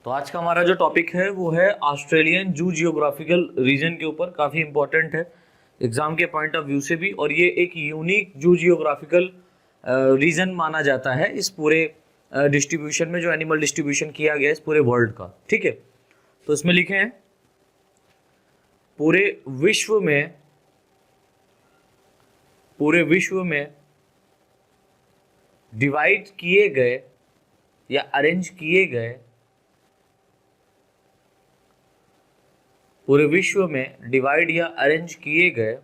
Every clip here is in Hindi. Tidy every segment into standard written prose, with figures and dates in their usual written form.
तो आज का हमारा जो टॉपिक है वो है ऑस्ट्रेलियन जू जियोग्राफिकल रीजन के ऊपर। काफ़ी इंपॉर्टेंट है एग्जाम के पॉइंट ऑफ व्यू से भी, और ये एक यूनिक जू जियोग्राफिकल रीजन माना जाता है इस पूरे डिस्ट्रीब्यूशन में, जो एनिमल डिस्ट्रीब्यूशन किया गया है इस पूरे वर्ल्ड का। ठीक है, तो इसमें लिखे हैं पूरे विश्व में डिवाइड किए गए या अरेंज किए गए, पूरे विश्व में डिवाइड या अरेंज किए गए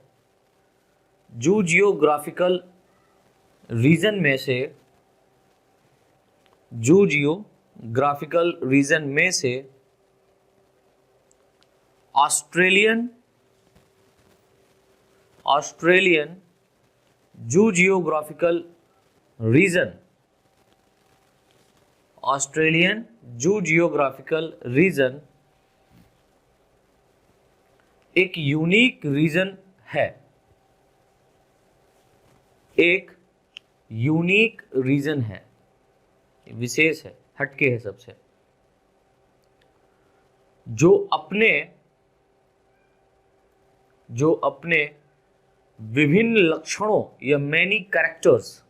जू जियोग्राफिकल रीजन में से, जू जियोग्राफिकल रीजन में से ऑस्ट्रेलियन जू जियोग्राफिकल रीजन, ऑस्ट्रेलियन जू जियोग्राफिकल रीजन एक यूनिक रीजन है, एक यूनिक रीजन है, विशेष है, हटके है सबसे, जो अपने विभिन्न लक्षणों या मैनी कैरेक्टर्स,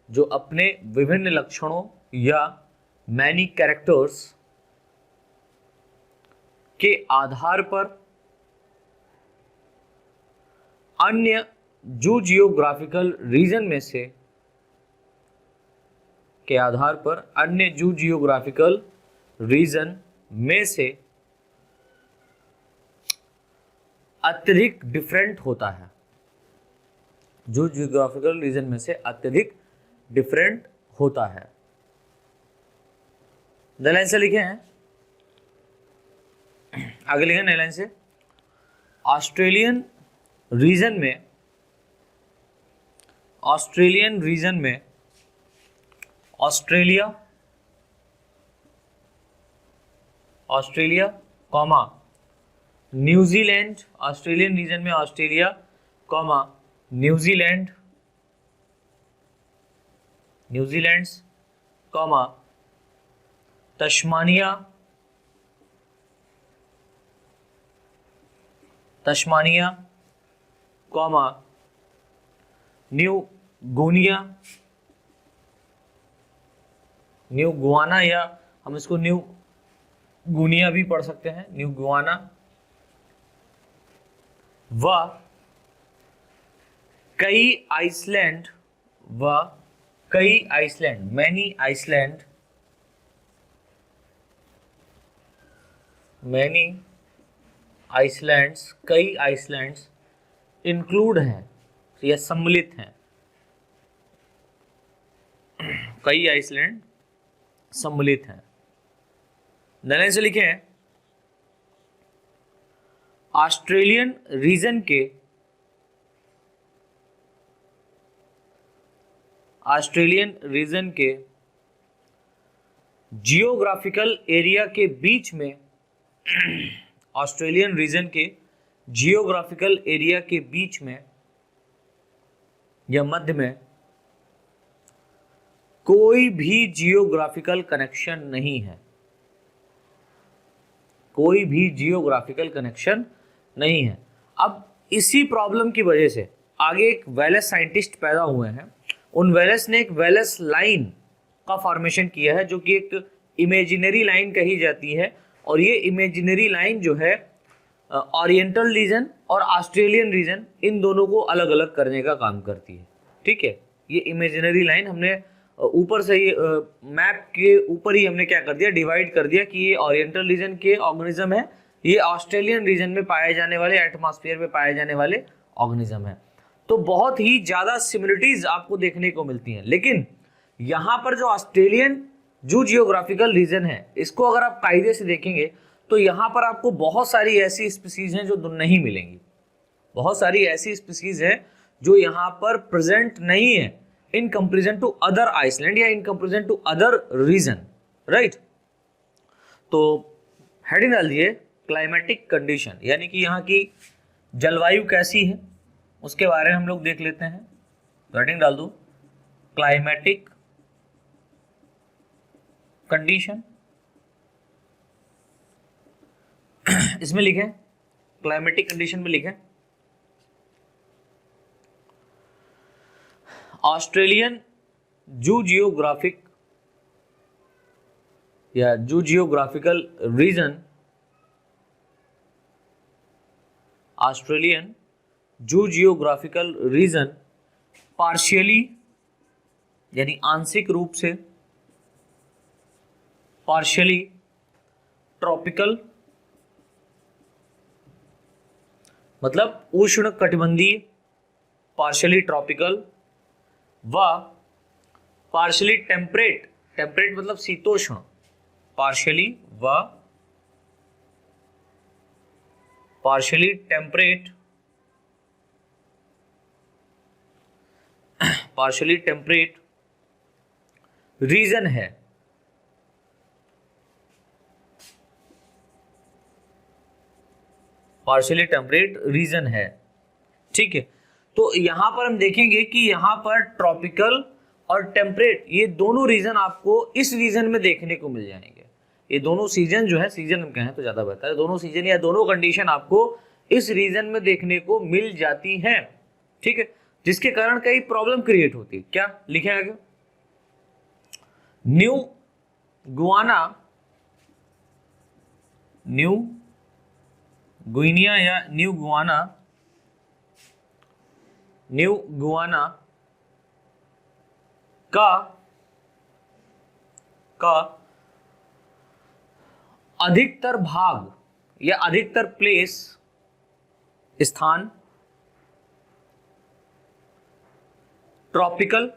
जो अपने विभिन्न लक्षणों या मैनी कैरेक्टर्स के आधार पर अन्य जू जियोग्राफिकल रीजन में से, के आधार पर अन्य जू जियोग्राफिकल रीजन में से अत्यधिक डिफरेंट होता है, जू जियोग्राफिकल रीजन में से अत्यधिक डिफरेंट होता है। नई लाइन से लिखे हैं, आगे लिखे नई लाइन से, ऑस्ट्रेलियन रीजन में Australia comma New Zealand, Australian region में Australia comma New Zealands comma Tasmania comma New Guinea, या हम इसको न्यू गुनिया भी पढ़ सकते हैं, न्यू गुआना, व कई आइसलैंड, मैनी आइसलैंड्स, कई आइसलैंड्स इंक्लूड हैं या सम्मिलित हैं, कई आइसलैंड सम्मिलित हैं। नए से लिखे हैं, ऑस्ट्रेलियन रीजन के जियोग्राफिकल एरिया के बीच में, ऑस्ट्रेलियन रीजन के जियोग्राफिकल एरिया के बीच में या मध्य में कोई भी जियोग्राफिकल कनेक्शन नहीं है, कोई भी जियोग्राफिकल कनेक्शन नहीं है। अब इसी प्रॉब्लम की वजह से आगे एक वेलेस साइंटिस्ट पैदा हुए हैं, उन वेलेस ने एक वेलेस लाइन का फॉर्मेशन किया है, जो कि एक इमेजिनरी लाइन कही जाती है, और ये इमेजिनरी लाइन जो है ओरिएंटल रीजन और ऑस्ट्रेलियन रीजन, इन दोनों को अलग अलग करने का काम करती है। ठीक है, ये इमेजिनरी लाइन हमने ऊपर से ये मैप के ऊपर ही हमने क्या कर दिया, डिवाइड कर दिया कि ये ओरिएंटल रीजन के ऑर्गेनिज्म है, ये ऑस्ट्रेलियन रीजन में पाए जाने वाले, एटमॉस्फेयर में पाए जाने वाले ऑर्गेनिज्म है। तो बहुत ही ज्यादा सिमिलरिटीज आपको देखने को मिलती हैं, लेकिन यहां पर जो ऑस्ट्रेलियन जू जियोग्राफिकल रीजन है, इसको अगर आप कायदे से देखेंगे तो यहां पर आपको बहुत सारी ऐसी स्पीसीज हैं जो नहीं मिलेंगी, बहुत सारी ऐसी स्पीसीज हैं जो यहां पर प्रेजेंट नहीं है in comparison to other island या in comparison to other region, right. तो हेडिंग डाल दिए क्लाइमेटिक कंडीशन, यानी कि यहाँ की जलवायु कैसी है उसके बारे में हम लोग देख लेते हैं। हेडिंग डाल दो क्लाइमेटिक कंडीशन, इसमें लिखें, क्लाइमेटिक कंडीशन में लिखें ऑस्ट्रेलियन जू जियोग्राफिक या जू जियोग्राफिकल रीजन, ऑस्ट्रेलियन जू जियोग्राफिकल रीजन पार्शियली यानी आंशिक रूप से, पार्शियली ट्रॉपिकल मतलब उष्ण कटिबंधीय, पार्शियली ट्रॉपिकल व पार्शियली टेम्परेट, टेम्परेट मतलब शीतोष्ण, पार्शियली व partially temperate, partially temperate region है। पार्शियली टेम्परेट रीजन है, ठीक है। तो यहां पर हम देखेंगे कि यहां पर ट्रॉपिकल और टेम्परेट ये दोनों रीजन आपको इस रीजन में देखने को मिल जाएंगे। ये दोनों सीजन जो है, सीजन हम कहें तो ज्यादा बेहतर है, दोनों सीजन या दोनों कंडीशन आपको इस रीजन में देखने को मिल जाती हैं, ठीक है, जिसके कारण कई प्रॉब्लम क्रिएट होती है। क्या लिखे आगे, न्यू गुआना, न्यू गुइनिया या न्यू गुआना, न्यू गुआना का अधिकतर भाग या अधिकतर प्लेस, स्थान ट्रॉपिकल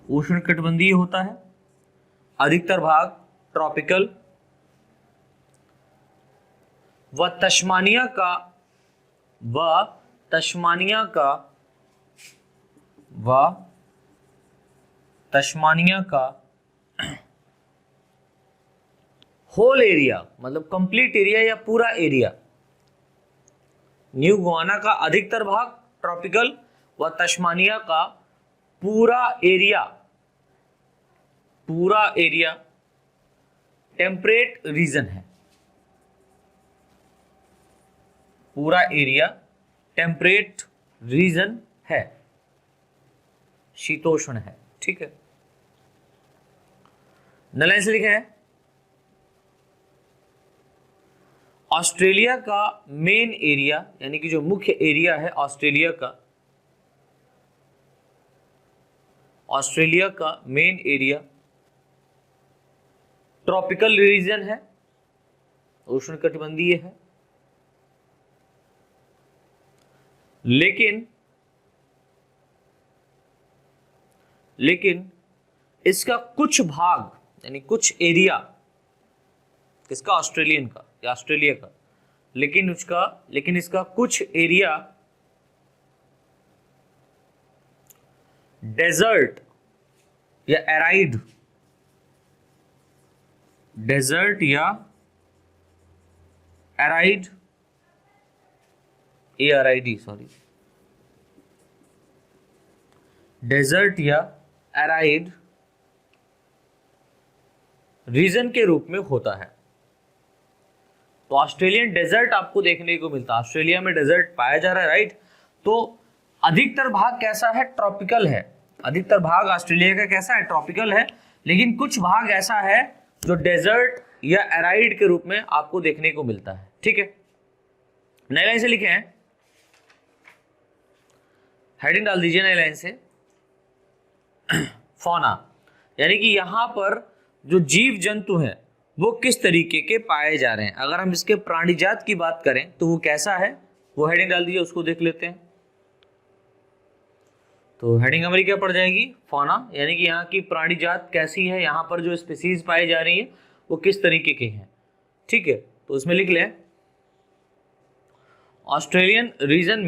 उष्णकटिबंधीय होता है, अधिकतर भाग ट्रॉपिकल व तस्मानिया का होल एरिया मतलब कंप्लीट एरिया या पूरा एरिया, न्यू गुआना का अधिकतर भाग ट्रॉपिकल व तस्मानिया का पूरा एरिया टेम्परेट रीजन है, पूरा एरिया टेम्परेट रीजन है, शीतोष्ण है, ठीक है। नलाइन से लिखे हैं ऑस्ट्रेलिया का मेन एरिया यानी कि जो मुख्य एरिया है ऑस्ट्रेलिया का मेन एरिया ट्रॉपिकल रीजन है, उष्णकटिबंधीय है, लेकिन इसका कुछ भाग यानी कुछ एरिया किसका, ऑस्ट्रेलियन का या ऑस्ट्रेलिया का, लेकिन इसका कुछ एरिया डेजर्ट या एराइड, डेजर्ट या एराइड, ARID सॉरी, डेजर्ट या एराइड रीजन के रूप में होता है। तो ऑस्ट्रेलियन डेजर्ट आपको देखने को मिलता है, ऑस्ट्रेलिया में डेजर्ट पाया जा रहा है, राइट। तो अधिकतर भाग कैसा है, ट्रॉपिकल है, अधिकतर भाग ऑस्ट्रेलिया का कैसा है, ट्रॉपिकल है, लेकिन कुछ भाग ऐसा है जो डेजर्ट या एराइड के रूप में आपको देखने को मिलता है, ठीक है। नई लाइन से लिखे हैं, हेडिंग डाल दीजिए नई लाइन से, फौना यानी कि यहां पर जो जीव जंतु हैं वो किस तरीके के पाए जा रहे हैं। अगर हम इसके प्राणीजात की बात करें तो वो कैसा है, वो हेडिंग डाल दीजिए, उसको देख लेते हैं। तो हेडिंग हमारी क्या पड़ जाएगी, फौना, यानी कि यहाँ की प्राणीजात कैसी है, यहाँ पर जो स्पीसीज पाई जा रही है वो किस तरीके के हैं, ठीक है। तो उसमें लिख लें ऑस्ट्रेलियन रीजन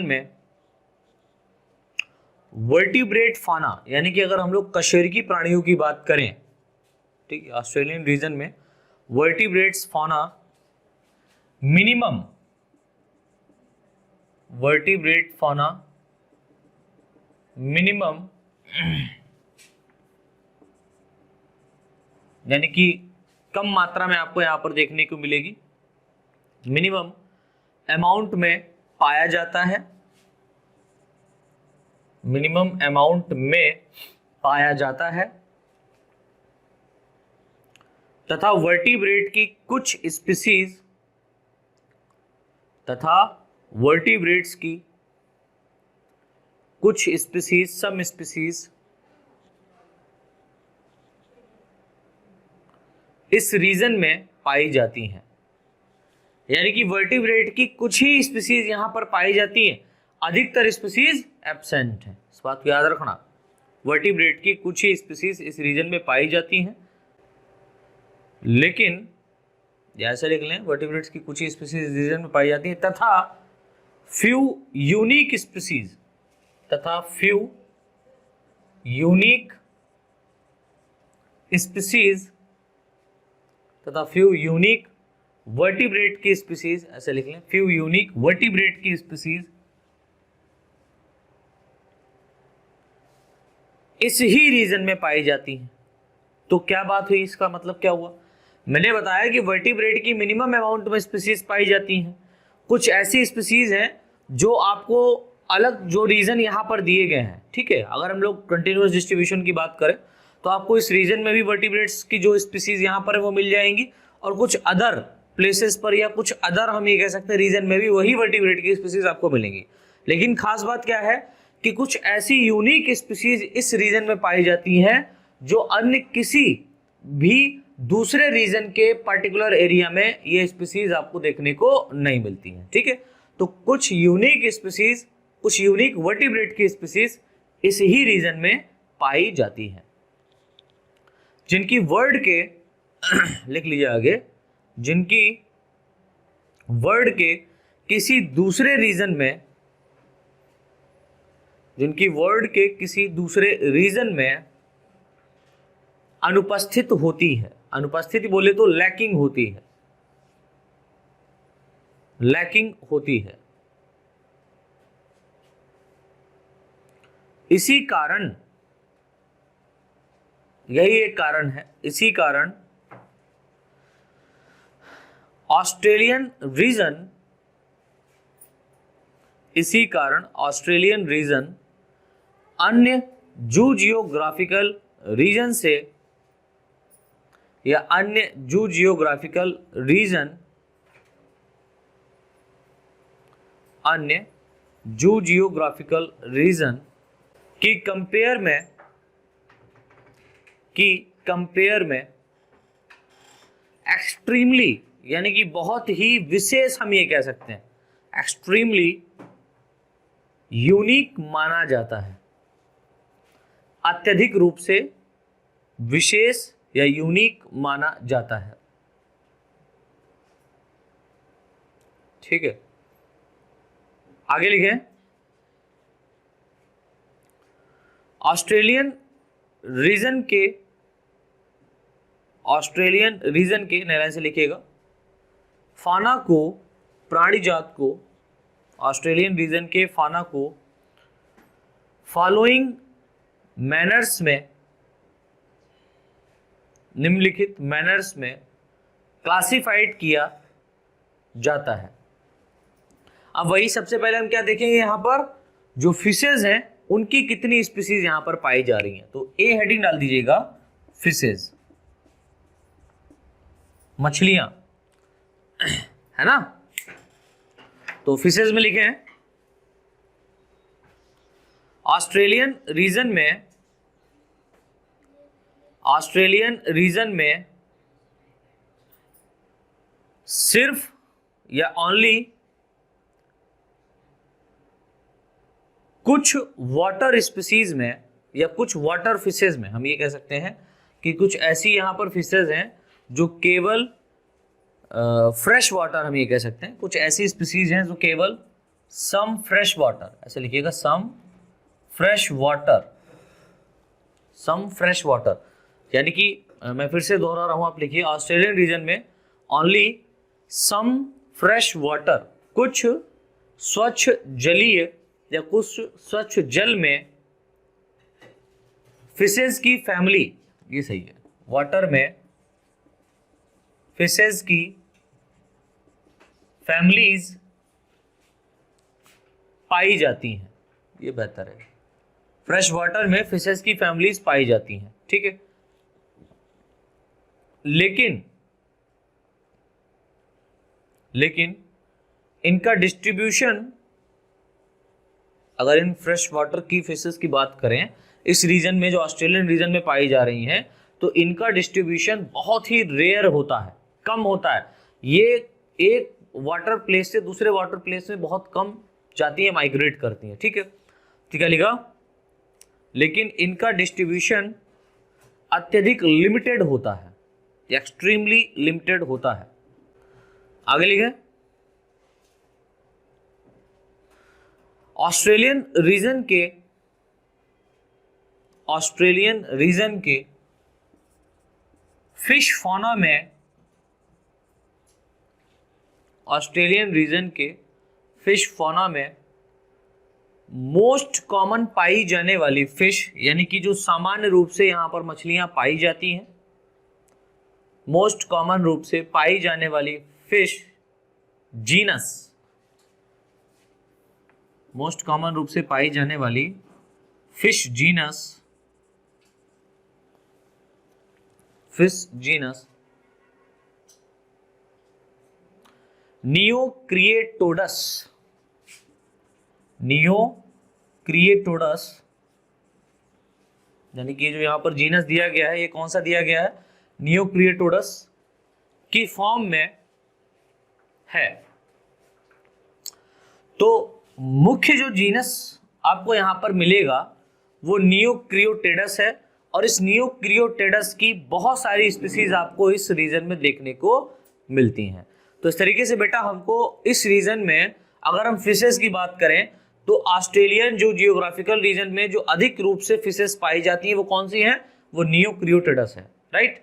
में वर्टिब्रेट फाना यानी कि अगर हम लोग कशेरुकी प्राणियों की बात करें, ठीक है, ऑस्ट्रेलियन रीजन में वर्टिब्रेट्स फाना मिनिमम, वर्टिब्रेट फाना मिनिमम यानी कि कम मात्रा में आपको यहाँ पर देखने को मिलेगी, मिनिमम अमाउंट में पाया जाता है, मिनिमम अमाउंट में पाया जाता है, तथा वर्टिब्रेट की कुछ स्पीसीज तथा वर्टिब्रेट्स की कुछ स्पीसीज, सम स्पीसीज इस रीजन में पाई जाती हैं। यानी कि वर्टिब्रेट की कुछ ही स्पीसीज यहां पर पाई जाती हैं, अधिकतर स्पीसीज एब्सेंट है। इस बात को याद रखना, वर्टिब्रेट की कुछ ही स्पीसीज इस रीजन में पाई जाती हैं, लेकिन ऐसा लिख लें, वर्टिब्रेट्स की कुछ ही स्पीसीज इस रीजन में पाई जाती हैं तथा फ्यू यूनिक स्पीसीज, तथा फ्यू यूनिक स्पीसीज तथा फ्यू यूनिक वर्टिब्रेट की स्पीसीज, ऐसे लिख लें, फ्यू यूनिक वर्टिब्रेट की स्पीसीज इस ही रीजन में पाई जाती हैं। तो क्या बात हुई, इसका मतलब क्या हुआ? मैंने बताया कि वर्टिब्रेट की मिनिमम अमाउंट में स्पीसीज पाई जाती हैं, कुछ ऐसी स्पीसीज हैं जो आपको अलग, जो रीजन यहाँ पर दिए गए हैं, ठीक है। अगर हम लोग कंटिन्यूअस डिस्ट्रीब्यूशन की बात करें तो आपको इस रीजन में भी वर्टिब्रेट्स की जो स्पीसीज यहाँ पर है वो मिल जाएंगी, और कुछ अदर प्लेसेस पर या कुछ अदर, हम ये कह सकते हैं, रीजन में भी वही वर्टिब्रेट की स्पीसीज आपको मिलेंगी। लेकिन खास बात क्या है कि कुछ ऐसी यूनिक स्पीसीज इस रीजन में पाई जाती हैं जो अन्य किसी भी दूसरे रीजन के पर्टिकुलर एरिया में ये स्पीसीज आपको देखने को नहीं मिलती हैं, ठीक है। तो कुछ यूनिक स्पीसीज, कुछ यूनिक वर्टिब्रेट की स्पीसीज इस ही रीजन में पाई जाती हैं, जिनकी वर्ड के लिख लीजिए आगे, जिनकी वर्ड के किसी दूसरे रीजन में, जिनकी वर्ड के किसी दूसरे रीजन में अनुपस्थित होती है। अनुपस्थिति बोले तो लैकिंग होती है, लैकिंग होती है। इसी कारण, यही एक कारण है, इसी कारण ऑस्ट्रेलियन रीजन, इसी कारण ऑस्ट्रेलियन रीजन अन्य जियोग्राफिकल रीजन से या अन्य जियोग्राफिकल रीजन, अन्य जियोग्राफिकल रीजन की कंपेयर में एक्सट्रीमली, यानी कि बहुत ही विशेष, हम ये कह सकते हैं, एक्सट्रीमली यूनिक माना जाता है, अत्यधिक रूप से विशेष या यूनिक माना जाता है, ठीक है। आगे लिखें, ऑस्ट्रेलियन रीजन के नए लाइन से लिखिएगा, फाना को, प्राणी जात को, ऑस्ट्रेलियन रीजन के फाना को फॉलोइंग मैनर्स में, निम्नलिखित मैनर्स में क्लासिफाइड किया जाता है। अब वही सबसे पहले हम क्या देखेंगे, यहां पर जो फिशेज हैं उनकी कितनी स्पीसीज यहां पर पाई जा रही हैं। तो ए हेडिंग डाल दीजिएगा, फिशेज, मछलियां, है ना। तो फिशेज में लिखे हैं, ऑस्ट्रेलियन रीजन में सिर्फ या ओनली कुछ वाटर स्पीसीज में या कुछ वाटर फिशेज में, हम ये कह सकते हैं कि कुछ ऐसी यहां पर फिशेज हैं जो केवल फ्रेश वाटर, हम ये कह सकते हैं, कुछ ऐसी स्पीसीज हैं जो केवल सम फ्रेश वाटर, ऐसे लिखिएगा, सम फ्रेश वाटर, यानी कि मैं फिर से दोहरा रहा हूं, आप लिखिए, ऑस्ट्रेलियन रीजन में ओनली सम फ्रेश वाटर, कुछ स्वच्छ जलीय या कुछ स्वच्छ जल में फिशेज की फैमिली, ये सही है, वाटर में फिशेज की फैमिलीज पाई जाती हैं, ये बेहतर है। फ्रेश वाटर में फिशेज की फैमिलीज पाई जाती हैं, ठीक है। लेकिन इनका डिस्ट्रीब्यूशन, अगर इन फ्रेश वाटर की फिशेस की बात करें इस रीजन में, जो ऑस्ट्रेलियन रीजन में पाई जा रही हैं, तो इनका डिस्ट्रीब्यूशन बहुत ही रेयर होता है, कम होता है। ये एक वाटर प्लेस से दूसरे वाटर प्लेस में बहुत कम जाती है, माइग्रेट करती हैं, ठीक है। ठीक है लिखा। लेकिन इनका डिस्ट्रीब्यूशन अत्यधिक लिमिटेड होता है, एक्सट्रीमली लिमिटेड होता है। आगे लिखे, ऑस्ट्रेलियन रीजन के फिश फौना में, ऑस्ट्रेलियन रीजन के फिश फौना में मोस्ट कॉमन पाई जाने वाली फिश, यानी कि जो सामान्य रूप से यहां पर मछलियां पाई जाती हैं, मोस्ट कॉमन रूप से पाई जाने वाली फिश जीनस, मोस्ट कॉमन रूप से पाई जाने वाली फिश जीनस नियोक्रिएटोडस, यानी कि जो यहां पर जीनस दिया गया है, ये कौन सा दिया गया है, नियोक्रिएटोडस की फॉर्म में है। तो मुख्य जो जीनस आपको यहां पर मिलेगा वो नियोक्रियोटेडस है, और इस नियोक्रियोटेडस की बहुत सारी स्पीसीज आपको इस रीजन में देखने को मिलती हैं। तो इस तरीके से बेटा हमको इस रीजन में, अगर हम फिशेस की बात करें, तो ऑस्ट्रेलियन जो जियोग्राफिकल रीजन में जो अधिक रूप से फिशेस पाई जाती हैं वो कौन सी हैं, वो नियोक्रियोटेडस है, राइट।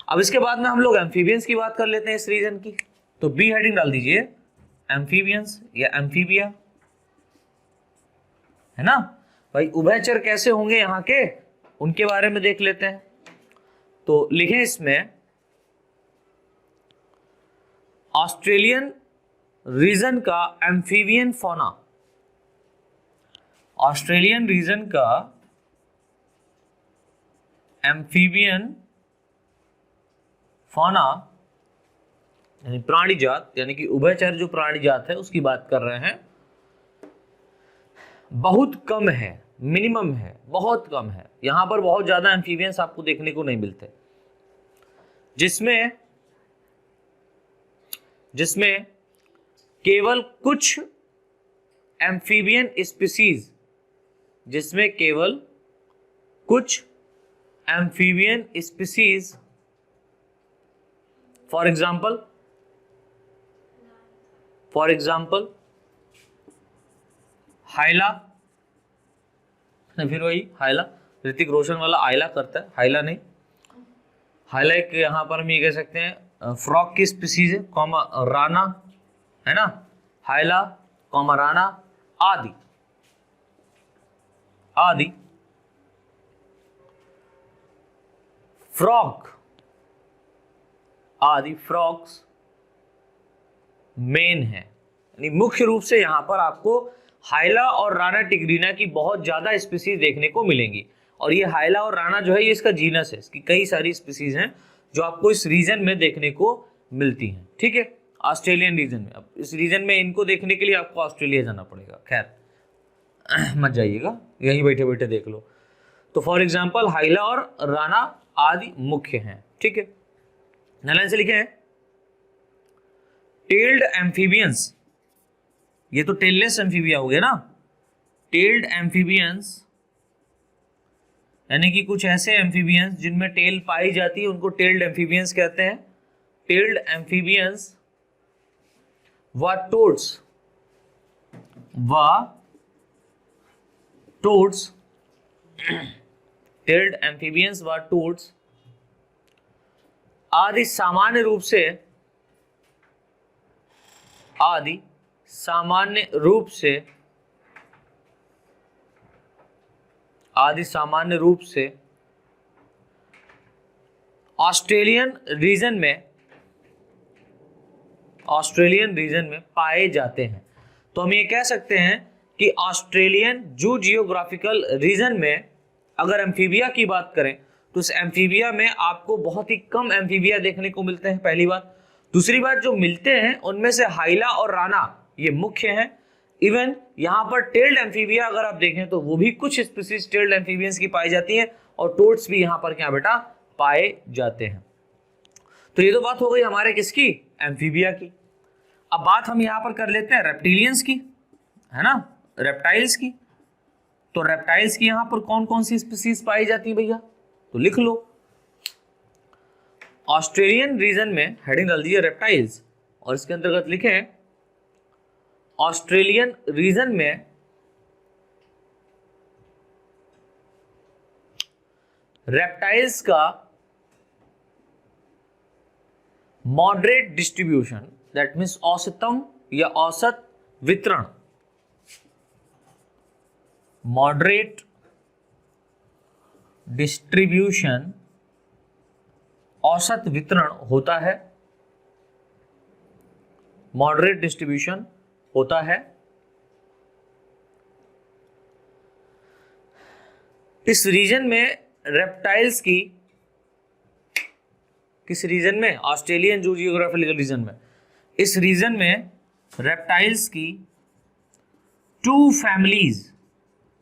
अब इसके बाद में हम लोग एम्फीबियंस की बात कर लेते हैं इस रीजन की। तो बी हेडिंग डाल दीजिए, एम्फीबियंस या एम्फीबिया, है ना भाई। उभयचर कैसे होंगे यहाँ के, उनके बारे में देख लेते हैं। तो लिखें इसमें, ऑस्ट्रेलियन रीजन का एम्फीबियन फौना, ऑस्ट्रेलियन रीजन का एम्फीबियन फौना यानी प्राणी जात, यानी कि उभयचर जो प्राणी जात है उसकी बात कर रहे हैं, बहुत कम है, मिनिमम है, बहुत कम है। यहां पर बहुत ज्यादा एम्फीबियंस आपको देखने को नहीं मिलते, जिसमें केवल कुछ एम्फीबियन स्पीसीज, जिसमें केवल कुछ एम्फीबियन स्पीसीज, फॉर एग्जाम्पल हाइला, फिर वही हाइला, ऋतिक रोशन वाला आइला करता है, हाइला नहीं, हाइला एक यहां पर हम ये कह सकते हैं फ्रॉग की स्पीसीज है, कॉमा राना, है ना, हाइला कॉमा राना आदि फ्रॉग्स मेन है, यानी मुख्य रूप से यहां पर आपको हाइला और राना टिग्रीना की बहुत ज्यादा स्पीसीज देखने को मिलेंगी। और ये हाइला और राना जो है ये इसका जीनस है, इसकी कई सारी स्पीसीज हैं जो आपको इस रीजन में देखने को मिलती हैं, ठीक है, ऑस्ट्रेलियन रीजन में। अब इस रीजन में इनको देखने के लिए आपको ऑस्ट्रेलिया जाना पड़ेगा, खैर मत जाइएगा, यहीं बैठे बैठे देख लो। तो फॉर एग्जाम्पल हाइला और राना आदि मुख्य हैं, ठीक है। नालाइन से लिखे हैं, टेल्ड एम्फीबियंस, ये तो टेललेस एम्फीबिया हो गया ना, टेल्ड एम्फीबियंस यानी कि कुछ ऐसे एम्फीबियंस जिनमें टेल पाई जाती है उनको टेल्ड एम्फीबियंस कहते हैं। टेल्ड एम्फीबियंस व टोड्स, टेल्ड एम्फीबियंस व टोड्स आदि सामान्य रूप से ऑस्ट्रेलियन रीजन में ऑस्ट्रेलियन रीजन में पाए जाते हैं। तो हम ये कह सकते हैं कि ऑस्ट्रेलियन जू जियोग्राफिकल रीजन में अगर एम्फीबिया की बात करें तो इस एम्फीबिया में आपको बहुत ही कम एम्फीबिया देखने को मिलते हैं, पहली बात। दूसरी बात, जो मिलते हैं उनमें से हाइला और राना ये मुख्य हैं। इवन यहाँ पर टेल्ड एम्फीबिया अगर आप देखें तो वो भी कुछ स्पीसीज टेल्ड एम्फीबियंस की पाई जाती हैं और टोड्स भी यहाँ पर क्या बेटा पाए जाते हैं। तो ये तो बात हो गई हमारे किसकी, एम्फीबिया की। अब बात हम यहाँ पर कर लेते हैं रेप्टिलियंस की, है ना, रेप्टाइल्स की। तो रेप्टाइल्स की यहाँ पर कौन कौन सी स्पीसीज पाई जाती है भैया, तो लिख लो। ऑस्ट्रेलियन रीजन में हेडिंग डाल दीजिए रेप्टाइल्स और इसके अंतर्गत लिखें ऑस्ट्रेलियन रीजन में रेप्टाइल्स का मॉडरेट डिस्ट्रीब्यूशन, दैट मीन्स औसतम या औसत वितरण, मॉडरेट डिस्ट्रीब्यूशन औसत वितरण होता है, मॉडरेट डिस्ट्रीब्यूशन होता है। इस रीजन में रेप्टाइल्स की, किस रीजन में, ऑस्ट्रेलियन जू जियोग्राफिकल रीजन में, इस रीजन में रेप्टाइल्स की 2 फैमिलीज,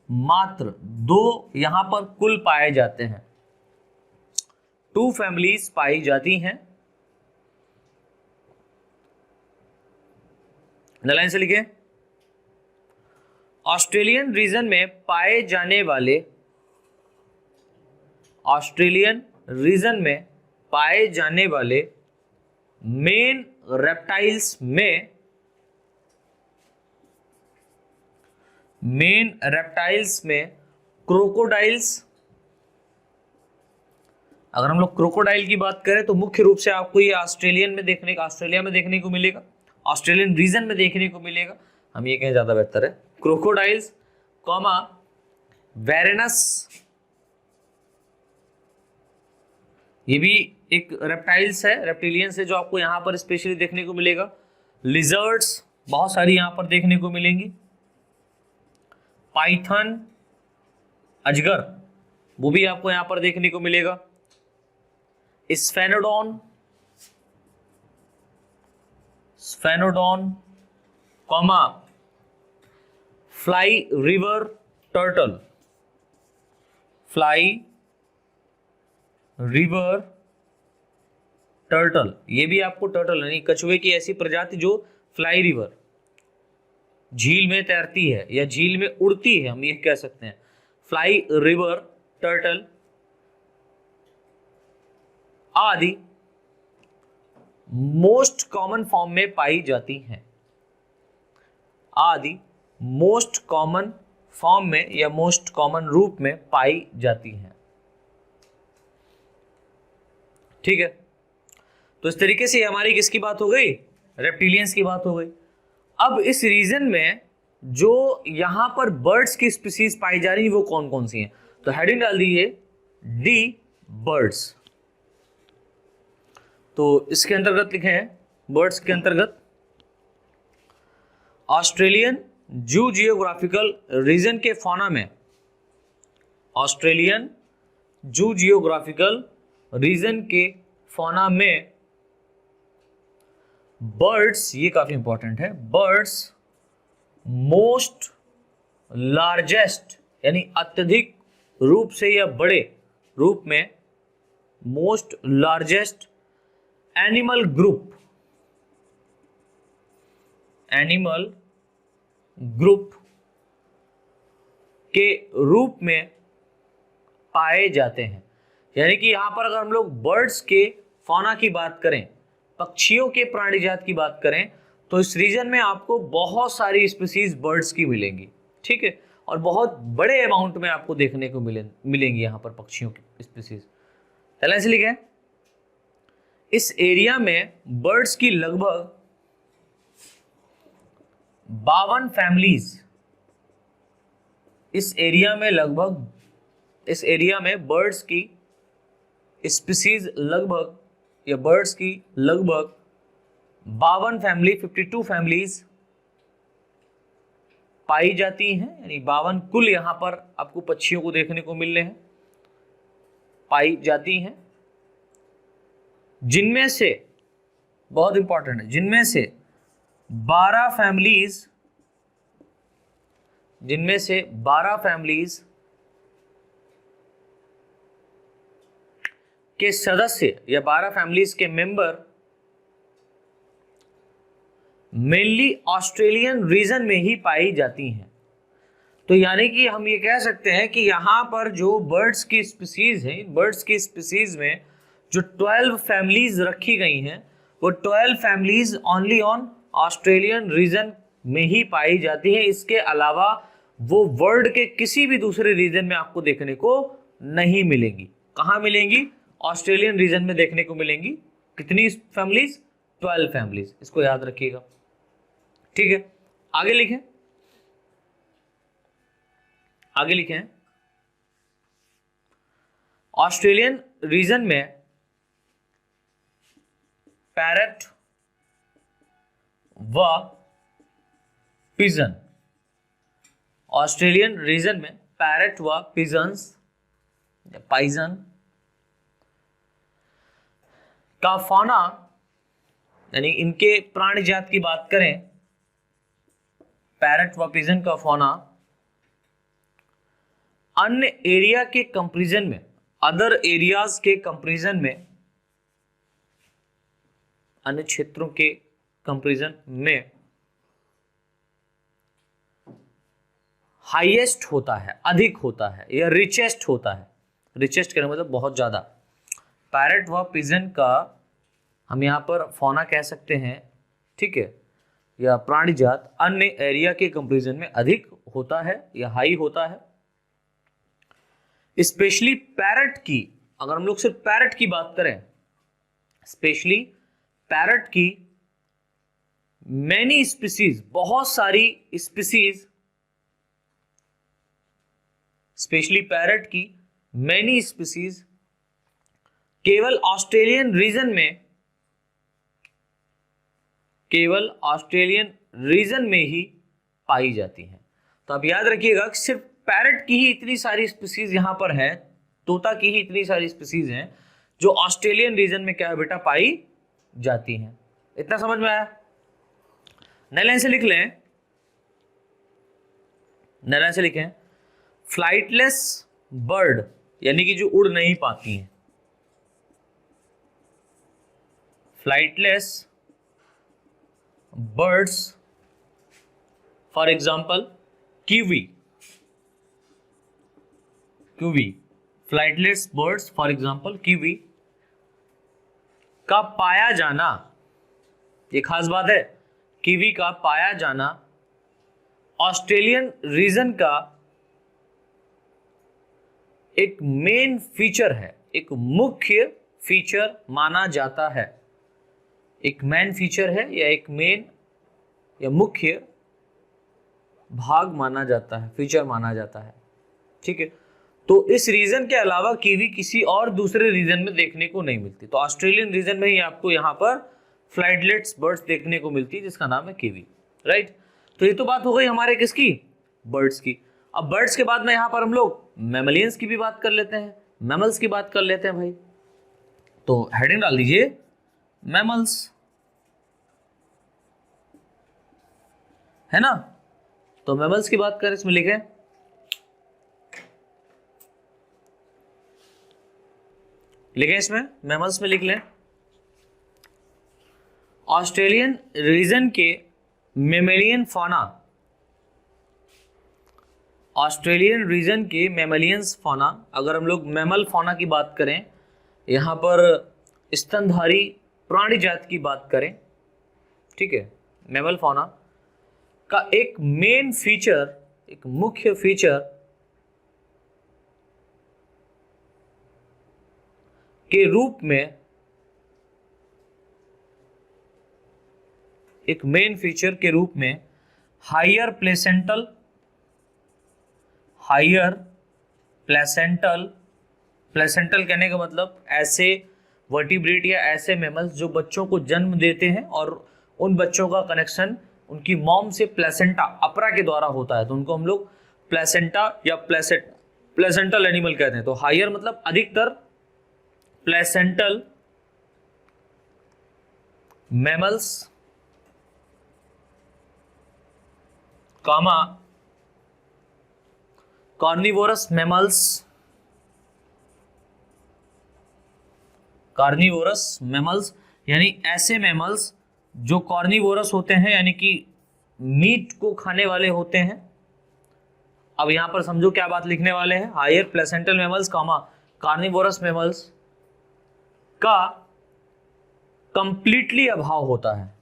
मात्र 2 यहां पर कुल पाए जाते हैं, 2 फैमिलीज पाई जाती हैं। लाइन से लिखे, ऑस्ट्रेलियन रीजन में पाए जाने वाले, ऑस्ट्रेलियन रीजन में पाए जाने वाले मेन रेप्टाइल्स में, मेन रेप्टाइल्स में क्रोकोडाइल्स। अगर हम लोग क्रोकोडाइल की बात करें तो मुख्य रूप से आपको ये ऑस्ट्रेलिया में देखने को मिलेगा, ऑस्ट्रेलियन रीजन में देखने को मिलेगा, हम ये कहें ज्यादा बेहतर है। क्रोकोडाइल्स कॉमा वेरेनस, ये भी एक रेप्टाइल्स है, रेप्टिलियंस है, जो आपको यहां पर स्पेशली देखने को मिलेगा। लिजर्ड्स बहुत सारी यहां पर देखने को मिलेंगी। पाइथन, अजगर, वो भी आपको यहां पर देखने को मिलेगा। स्फेनोडॉन, स्फेनोडॉन comma fly river turtle, fly river turtle, ये भी आपको टर्टल यानी कछुए की ऐसी प्रजाति जो फ्लाई रिवर, झील में तैरती है या झील में उड़ती है, हम ये कह सकते हैं फ्लाई रिवर टर्टल आदि मोस्ट कॉमन फॉर्म में पाई जाती हैं, आदि मोस्ट कॉमन फॉर्म में या मोस्ट कॉमन रूप में पाई जाती हैं। ठीक है, तो इस तरीके से हमारी किसकी बात हो गई, रेप्टिलियंस की बात हो गई। अब इस रीजन में जो यहां पर बर्ड्स की स्पीसीज पाई जा रही है वो कौन कौन सी हैं, तो हेडिंग डाल दीजिए डी बर्ड्स। तो इसके अंतर्गत लिखे हैं, बर्ड्स के अंतर्गत ऑस्ट्रेलियन जू जियोग्राफिकल रीजन के फौना में, ऑस्ट्रेलियन जू जियोग्राफिकल रीजन के फौना में बर्ड्स, ये काफी इंपॉर्टेंट है, बर्ड्स मोस्ट लार्जेस्ट यानी अत्यधिक रूप से या बड़े रूप में, most largest animal group, animal group के रूप में पाए जाते हैं। यानी कि यहां पर अगर हम लोग बर्ड्स के फौना की बात करें, पक्षियों के प्राणी जात की बात करें, तो इस रीजन में आपको बहुत सारी स्पीसीज बर्ड्स की मिलेंगी। ठीक है, और बहुत बड़े अमाउंट में आपको देखने को मिलेंगी यहां पर पक्षियों की स्पीसीज। ऐसे लिखे, इस एरिया में बर्ड्स की लगभग 52 फैमिलीज, इस एरिया में बर्ड्स की स्पीसीज लगभग, या बर्ड्स की लगभग 52 फैमिली 52 फैमिलीज पाई जाती हैं, यानी 52 कुल यहां पर आपको पक्षियों को देखने को मिल रहे हैं, पाई जाती हैं, जिनमें से बहुत इंपॉर्टेंट है, जिनमें से 12 फैमिलीज के सदस्य या 12 फैमिलीज के मेंबर मेनली ऑस्ट्रेलियन रीजन में ही पाई जाती हैं। तो यानी कि हम ये कह सकते हैं कि यहाँ पर जो बर्ड्स की स्पीसीज हैं, बर्ड्स की स्पीसीज में जो 12 फैमिलीज रखी गई हैं, वो 12 families only on Australian region में ही पाई जाती है। इसके अलावा वो वर्ल्ड के किसी भी दूसरे रीजन में आपको देखने को नहीं मिलेंगी। कहाँ मिलेंगी? ऑस्ट्रेलियन रीजन में देखने को मिलेंगी। कितनी फैमिलीज? 12 फैमिलीज। इसको याद रखिएगा, ठीक है। आगे लिखें, आगे लिखें। ऑस्ट्रेलियन रीजन में पैरट व पिजन, ऑस्ट्रेलियन रीजन में पैरट व पिजन्स या पाइजन का फौना, यानी इनके प्राणी जात की बात करें, पैरट व पिजन का फौना अन्य एरिया के कंपैरिजन में, अदर एरियाज के कंपैरिजन में, अन्य क्षेत्रों के कंपैरिजन में हाईएस्ट होता है, अधिक होता है या रिचेस्ट होता है। रिचेस्ट कहने मतलब बहुत ज्यादा। पैरट व पिजन का हम यहाँ पर फौना कह सकते हैं, ठीक है, या प्राणी जात अन्य एरिया के कंपैरिजन में अधिक होता है या हाई होता है। स्पेशली पैरट की, अगर हम लोग सिर्फ पैरट की बात करें, स्पेशली पैरट की मैनी स्पीसीज, बहुत सारी स्पीसीज, स्पेशली पैरट की मैनी स्पीसीज केवल ऑस्ट्रेलियन रीजन में, केवल ऑस्ट्रेलियन रीजन में ही पाई जाती हैं। तो आप याद रखिएगा कि सिर्फ पैरट की ही इतनी सारी स्पीसीज यहां पर है, तोता की ही इतनी सारी स्पीसीज हैं जो ऑस्ट्रेलियन रीजन में क्या है बेटा, पाई जाती हैं। इतना समझ में आया? नए लाइन से लिख लें, नए लाइन से लिखें। फ्लाइटलेस बर्ड, यानी कि जो उड़ नहीं पाती हैं, flightless birds, for example kiwi, flightless birds for example kiwi का पाया जाना, ये खास बात है, कीवी का पाया जाना ऑस्ट्रेलियन रीजन का एक मेन फीचर है, एक मुख्य फीचर माना जाता है। एक मेन फीचर है या एक मेन या मुख्य भाग माना जाता है, फीचर माना जाता है, ठीक है। तो इस रीजन के अलावा कीवी किसी और दूसरे रीजन में देखने को नहीं मिलती। तो ऑस्ट्रेलियन रीजन में ही आपको यहाँ पर फ्लाइटलेट्स बर्ड्स देखने को मिलती है, जिसका नाम है कीवी, राइट। तो ये तो बात हो गई हमारे किसकी? बर्ड्स की। अब बर्ड्स के बाद में यहाँ पर हम लोग मैमलियंस की भी बात कर लेते हैं, मैमल्स की बात कर लेते हैं भाई। तो हेडिंग डाल दीजिए मैमल्स, है ना। तो मैमल्स की बात करें, इसमें लिखें इसमें मैमल्स में लिख लें ऑस्ट्रेलियन रीजन के मेमेलियन फौना, ऑस्ट्रेलियन रीजन के मेमेलियंस फौना। अगर हम लोग मैमल फौना की बात करें, यहाँ पर स्तनधारी प्राणी जात की बात करें, ठीक है, मैमल फौना का एक मेन फीचर, एक मुख्य फीचर के रूप में, एक मेन फीचर के रूप में हायर प्लेसेंटल, प्लेसेंटल कहने का मतलब ऐसे वर्टिब्रेट या ऐसे मैमल्स जो बच्चों को जन्म देते हैं और उन बच्चों का कनेक्शन उनकी मॉम से प्लेसेंटा अपरा के द्वारा होता है, तो उनको हम लोग प्लेसेंटा या प्लेसेंटल एनिमल कहते हैं। तो हायर मतलब अधिकतर प्लेसेंटल मैमल्स कामा कार्निवोरस मैमल्स यानी ऐसे मैमल्स जो कार्निवोरस होते हैं, यानी कि मीट को खाने वाले होते हैं। अब यहां पर समझो क्या बात लिखने वाले हैं, हायर प्लेसेंटल मैमल्स कामा कार्निवोरस मैमल्स का कंप्लीटली अभाव होता है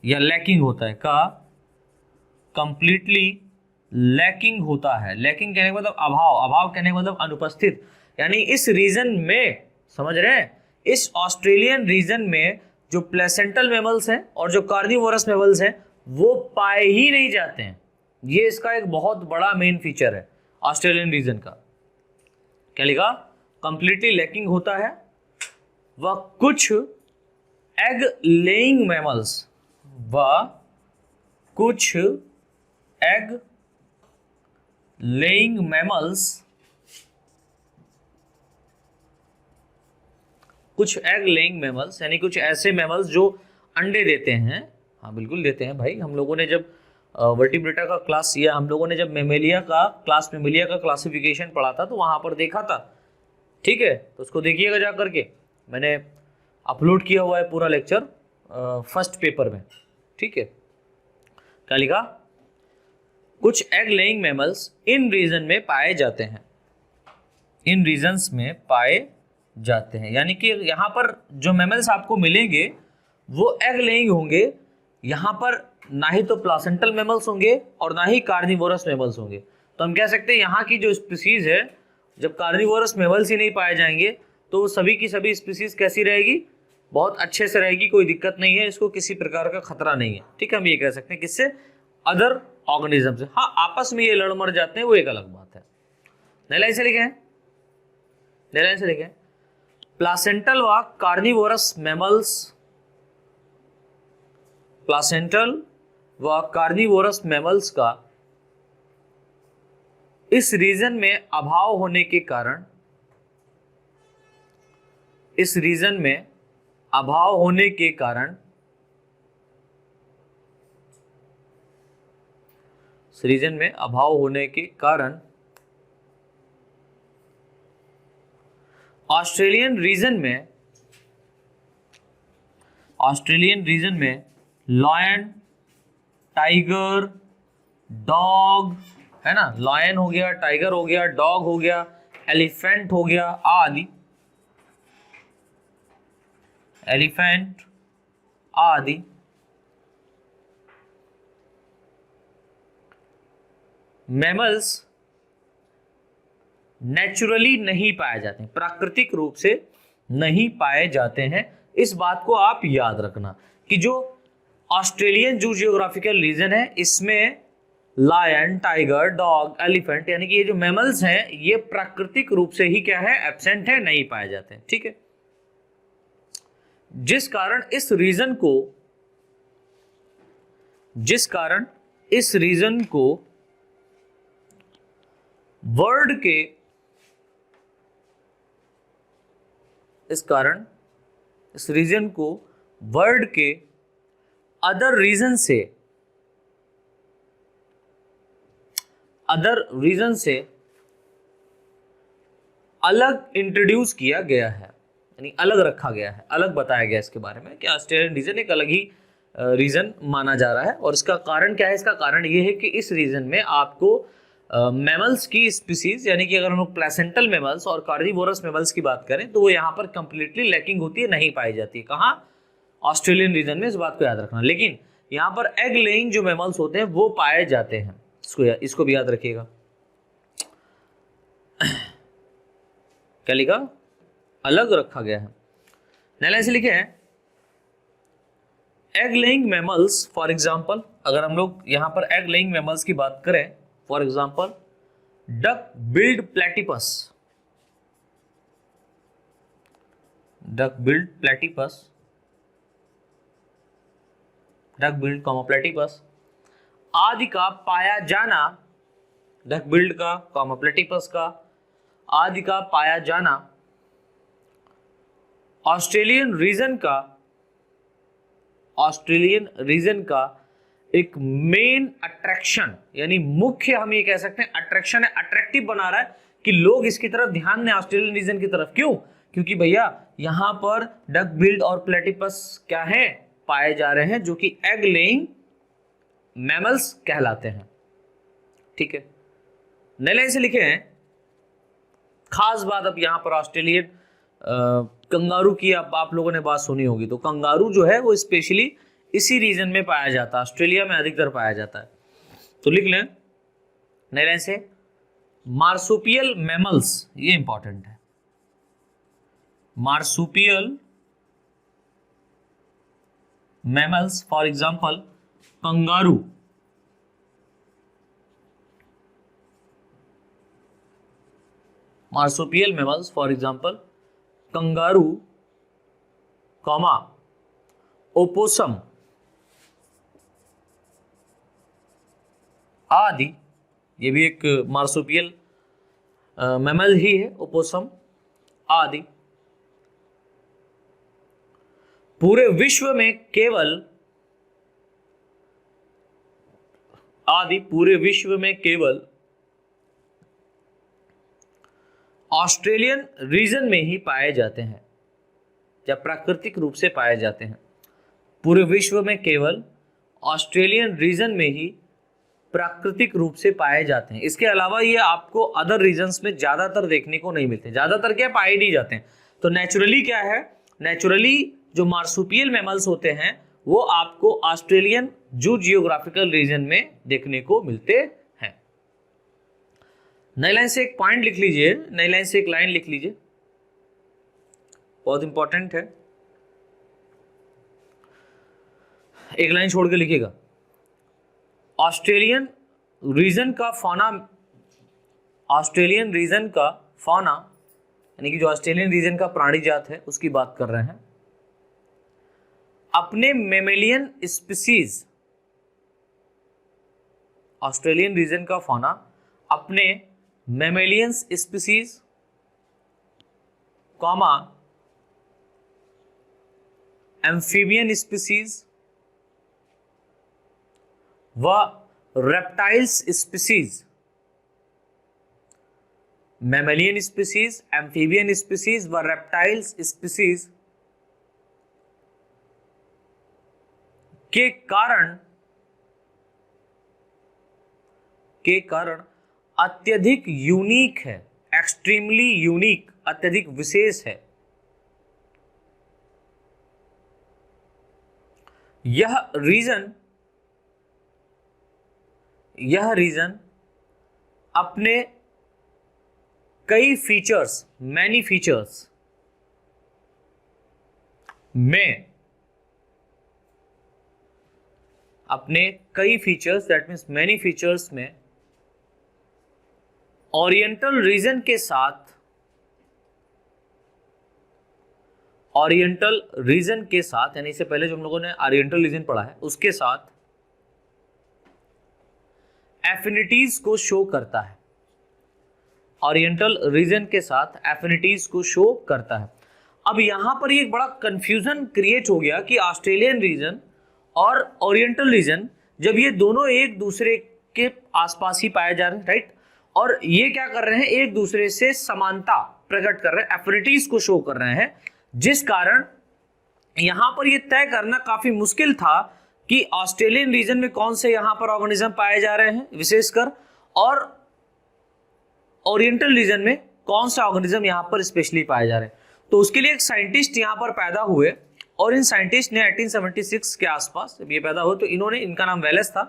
या लैकिंग होता है, का कंप्लीटली लैकिंग होता है। लैकिंग कहने का मतलब अभाव, अभाव कहने का मतलब अनुपस्थित, यानी इस रीजन में, समझ रहे हैं, इस ऑस्ट्रेलियन रीजन में जो प्लेसेंटल मैमल्स हैं और जो कार्निवोरस मैमल्स हैं वो पाए ही नहीं जाते हैं। ये इसका एक बहुत बड़ा मेन फीचर है ऑस्ट्रेलियन रीजन का। क्या लिखा? कंप्लीटली लैकिंग होता है। वह कुछ एग लेइंग मैमल्स, वह कुछ एग लेइंग मैमल्स, कुछ एग लेइंग मैमल्स यानी कुछ ऐसे मैमल्स जो अंडे देते हैं। हाँ बिल्कुल देते हैं भाई। हम लोगों ने जब वर्टिब्रेटा का क्लास किया, हम लोगों ने जब मेमेलिया का क्लासिफिकेशन पढ़ा था तो वहाँ पर देखा था, ठीक है, तो उसको देखिएगा जा करके, मैंने अपलोड किया हुआ है पूरा लेक्चर फर्स्ट पेपर में, ठीक है। क्या लिखा? कुछ एग लेइंग मैमल्स इन रीजन में पाए जाते हैं, इन रीजन्स में पाए जाते हैं, यानी कि यहाँ पर जो मैमल्स आपको मिलेंगे वो एग लेइंग होंगे। यहाँ पर ना ही तो प्लासेंटल मैमल्स होंगे और ना ही कार्निवोरस मैमल्स होंगे। तो हम कह सकते हैं यहाँ की जो स्पीसीज है, जब कार्निवोरस मैमल्स ही नहीं पाए जाएंगे तो सभी की सभी स्पीसीज कैसी रहेगी? बहुत अच्छे से रहेगी, कोई दिक्कत नहीं है, इसको किसी प्रकार का खतरा नहीं है, ठीक है। हम ये कह सकते हैं किससे? अदर ऑर्गेनिज्म से। हाँ, आपस में ये लड़ मर जाते हैं वो एक अलग बात है। नई लाइन से लिखे हैं, नई लाइन से लिखे हैं, प्लासेंटल व कार्निवोरस मैमल्स, प्लासेंटल व कार्निवोरस मैमल्स का इस रीजन में अभाव होने के कारण, इस रीजन में अभाव होने के कारण, इस रीजन में अभाव होने के कारण ऑस्ट्रेलियन रीजन में लायन, टाइगर, डॉग, है ना, लायन हो गया, टाइगर हो गया, डॉग हो गया, एलिफेंट हो गया आदि, एलिफेंट आदि मैमल्स नेचुरली नहीं पाए जाते हैं, प्राकृतिक रूप से नहीं पाए जाते हैं। इस बात को आप याद रखना कि जो ऑस्ट्रेलियन जू जियोग्राफिकल रीजन है इसमें लायन, टाइगर, डॉग, एलिफेंट यानी कि ये जो मैमल्स हैं ये प्राकृतिक रूप से ही क्या है? एब्सेंट है, नहीं पाए जाते हैं, ठीक है। जिस कारण इस रीजन को वर्ल्ड के, इस कारण इस रीजन को वर्ल्ड के अदर रीजन से अलग इंट्रोड्यूस किया गया है, यानी अलग रखा गया है, अलग बताया गया इसके बारे में कि ऑस्ट्रेलियन रीजन एक अलग ही रीजन माना जा रहा है। और इसका कारण क्या है? इसका कारण ये है कि इस रीजन में आपको मैमल्स की स्पीसीज, यानी कि अगर हम लोग प्लेसेंटल मैमल्स और कार्निवोरस मैमल्स की बात करें तो वो यहाँ पर कंप्लीटली लैकिंग होती है, नहीं पाई जाती है। कहाँ? ऑस्ट्रेलियन रीजन में, इस बात को याद रखना। लेकिन यहाँ पर एग लेइंग जो मैमल्स होते हैं वो पाए जाते हैं, इसको भी याद रखिएगा। क्या लिखा? अलग रखा गया है। नैला ऐसे लिखे हैं egg laying mammals, for example अगर हम लोग यहाँ पर एग लेइंग मैमल्स की बात करें, for example duck billed platypus, duck billed platypus, duck billed comma platypus, आदि का पाया जाना, डक बिल्ड का कॉमा प्लेटिपस का आदि का पाया जाना ऑस्ट्रेलियन रीजन का एक मेन अट्रैक्शन, यानी मुख्य हम ये कह सकते हैं अट्रैक्शन है, अट्रैक्टिव बना रहा है कि लोग इसकी तरफ ध्यान दें, ऑस्ट्रेलियन रीजन की तरफ। क्यों? क्योंकि भैया यहां पर डक बिल्ड और प्लेटिपस क्या है, पाए जा रहे हैं, जो कि एग लेइंग मैमल्स कहलाते हैं। ठीक है, नए लाइन से लिखे हैं। खास बात अब यहां पर ऑस्ट्रेलियन कंगारू की आप लोगों ने बात सुनी होगी, तो कंगारू जो है वो स्पेशली इसी रीजन में पाया जाता है, ऑस्ट्रेलिया में अधिकतर पाया जाता है। तो लिख लें नए लाइन से, मार्सुपियल मैमल्स, ये इंपॉर्टेंट है, marsupial mammals for example kangaroo, marsupial mammals for example kangaroo comma opossum आदि, ये भी एक मार्सुपियल मैमल ही है, ओपोसम आदि पूरे विश्व में केवल ऑस्ट्रेलियन रीजन में ही पाए जाते हैं, जब प्राकृतिक रूप से पाए जाते हैं। पूरे विश्व में केवल ऑस्ट्रेलियन रीजन में ही प्राकृतिक रूप से पाए जाते हैं। इसके अलावा ये आपको अदर रीजन्स में ज्यादातर देखने को नहीं मिलते, ज्यादातर क्या पाए नहीं जाते हैं। तो नेचुरली क्या है, नेचुरली जो मार्सुपियल मैमल्स होते हैं वो आपको ऑस्ट्रेलियन जू जियोग्राफिकल रीजन में देखने को मिलते हैं। नई लाइन से एक पॉइंट लिख लीजिए, नई लाइन से एक लाइन लिख लीजिए, बहुत इंपॉर्टेंट है, एक लाइन छोड़ के लिखिएगा। ऑस्ट्रेलियन रीजन का फौना यानी कि जो ऑस्ट्रेलियन रीजन का प्राणी जात है उसकी बात कर रहे हैं, अपने मेमेलियन स्पीसीज, ऑस्ट्रेलियन रीजन का फौना अपने mammalian species comma amphibian species व reptiles species, mammalian species, amphibian species व रेप्टाइल्स स्पीसीज के कारण अत्यधिक यूनिक है, एक्सट्रीमली यूनिक, अत्यधिक विशेष है। यह रीजन अपने कई फीचर्स, मैनी फीचर्स में, अपने कई features that means many features में ओरिएंटल रीजन के साथ, यानी इससे पहले जो हम लोगों ने ओरिएंटल रीजन पढ़ा है उसके साथ एफिनिटीज को शो करता है, ओरिएंटल रीजन के साथ एफिनिटीज को शो करता है। अब यहां पर ये एक बड़ा कंफ्यूजन क्रिएट हो गया कि ऑस्ट्रेलियन रीजन और ओरिएंटल रीजन, जब ये दोनों एक दूसरे के आसपास ही पाए जा रहे हैं, राइट, और ये क्या कर रहे हैं, एक दूसरे से समानता प्रकट कर रहे हैं, एफिनिटीज को शो कर रहे हैं, जिस कारण यहां पर ये तय करना काफी मुश्किल था कि ऑस्ट्रेलियन रीजन में कौन से यहां पर ऑर्गेनिज्म पाए जा रहे हैं विशेषकर, और ओरिएंटल रीजन में कौन सा ऑर्गेनिज्म यहां पर स्पेशली पाए जा रहे हैं। तो उसके लिए एक साइंटिस्ट यहां पर पैदा हुए, और इन साइंटिस्ट ने 1876 के आसपास जब ये पैदा हुए तो इनका नाम वेलेस था।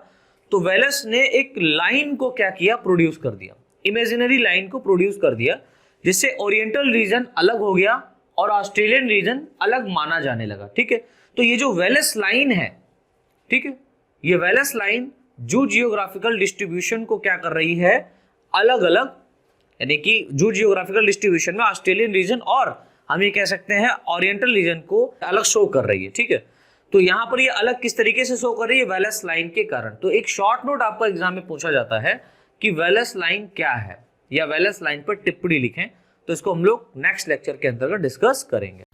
तो वेलेस ने एक लाइन को क्या किया, प्रोड्यूस कर दिया, इमेजिनरी लाइन को प्रोड्यूस कर दिया, जिससे ओरिएंटल रीजन अलग हो गया और ऑस्ट्रेलियन रीजन अलग माना जाने लगा। ठीक है, तो ये जो वेलेस लाइन है, ठीक है, ये वेलेस लाइन जू जियोग्राफिकल डिस्ट्रीब्यूशन को क्या कर रही है, अलग अलग, यानी कि जू जियोग्राफिकल डिस्ट्रीब्यूशन में ऑस्ट्रेलियन रीजन और हम ये कह सकते हैं ओरिएंटल रीजन को अलग शो कर रही है, ठीक है। तो यहाँ पर ये अलग किस तरीके से शो कर रही है, वेलस लाइन के कारण। तो एक शॉर्ट नोट आपका एग्जाम में पूछा जाता है कि वेलस लाइन क्या है, या वेलस लाइन पर टिप्पणी लिखें। तो इसको हम लोग नेक्स्ट लेक्चर के अंतर्गत डिस्कस करेंगे।